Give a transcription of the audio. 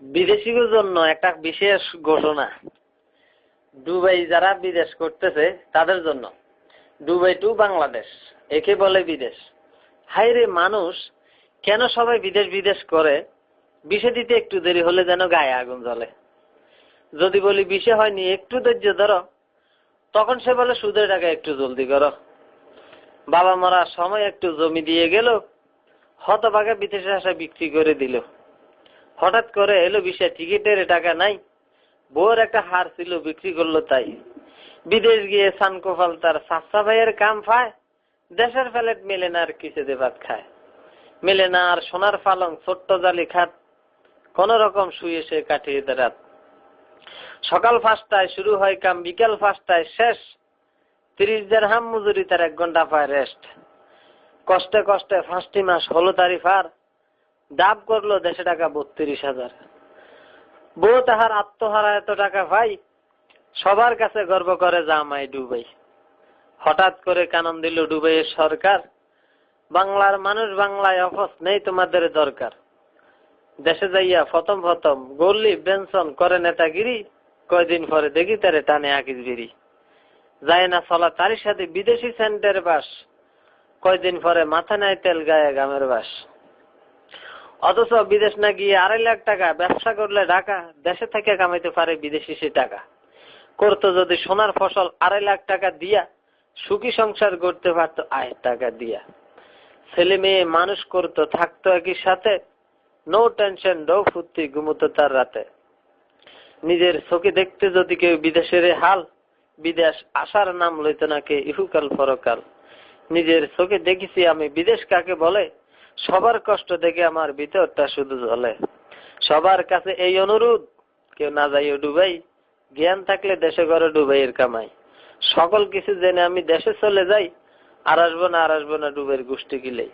বিদেশিদের জন্য একটা বিশেষ ঘোষণা। দুবাই যারা বিদেশ করতেছে তাদের জন্য, দুবাই টু বাংলাদেশ একে বলে বিদেশ। হায়রে মানুষ কেন সবাই বিদেশ বিদেশ করে? বিষে দিতে একটু দেরি হলে যেন গায়ে আগুন জ্বলে। যদি বলি বিষে হয়নি, একটু ধৈর্য ধরো, তখন সে বলে সুদের টাকা একটু জলদি করো। বাবা মারা সময় একটু জমি দিয়ে গেল, হতভাগে বিদেশে আসা বিক্রি করে দিল। হঠাৎ করে এলো বিষে টিকিটের টাকা নাই, বউর একটা হার ছিল বিক্রি করলো তাই। বিদেশ গিয়ে সানকোফাল তার সাচ্চা ভাইয়ের কাম পায়, দেশের ফ্ল্যাট মেলে না আর কিসেতে ভাত খায়। মেলে না আর সোনার পালং, ছোট্ট জালি খাট, কোন রকম শুয়ে সে কাটিয়ে দেয় রাত। সকাল 5টায় শুরু হয় কাম, বিকাল 5টায় শেষ। 30 দিরহাম মজুরি, তার 1 ঘন্টা পায় রেস্ট। কষ্টে কষ্টে 5টি মাস হলো তারি পার, দাব করলো দেশে টাকা 32,000। বউ তাহার আত্মহারা এত টাকা পাই, সবার কাছে গর্ব করে জামাই ডুবাই। হঠাৎ করে কানন দিল ডুবাইয়ের সরকার, বাংলার মানুষ বাংলায় অফস নেই তোমাদের দরকার। দেশে যাইয়া প্রথম গল্লি বেনসন করে নেতাগিরি, কয়দিন পরে দেখি তারে টানে আকিস বিড়ি। যায় না চলা তারই সাথে বিদেশি সেন্টের বাস, কয়দিন পরে মাথা নাই তেল গায়ে গামের বাস। অথচ বিদেশ না গিয়ে 2.5 লাখ টাকা ব্যবসা করলে ঢাকা, দেশে থেকে কামাইতে পারে বিদেশি সে টাকা। করতো যদি সোনার ফসল 2.5 লাখ টাকা দিয়া, সুখী সংসার করতে পারতো আয়ের টাকা দিয়া। ছেলে মেয়ে মানুষ করতো, থাকতো একই সাথে, নো টেনশন নো ফুর্তি, ঘুমতো তার রাতে। নিজের চোখে দেখতে যদি কেউ বিদেশের হাল, বিদেশ আসার নাম লইতো না কে ইহুকাল পরকাল। নিজের চোখে দেখেছি আমি বিদেশ কাকে বলে, সবার কষ্ট দেখে আমার ভিতরটা শুধু জ্বলে। সবার কাছে এই অনুরোধ, কেউ না যাইও ডুবাই, জ্ঞান থাকলে দেশে ঘরে ডুবাইয়ের কামাই। সকল কিছু জেনে আমি দেশে চলে যাই, আর আসবো না ডুবের গোষ্ঠী গিলেই।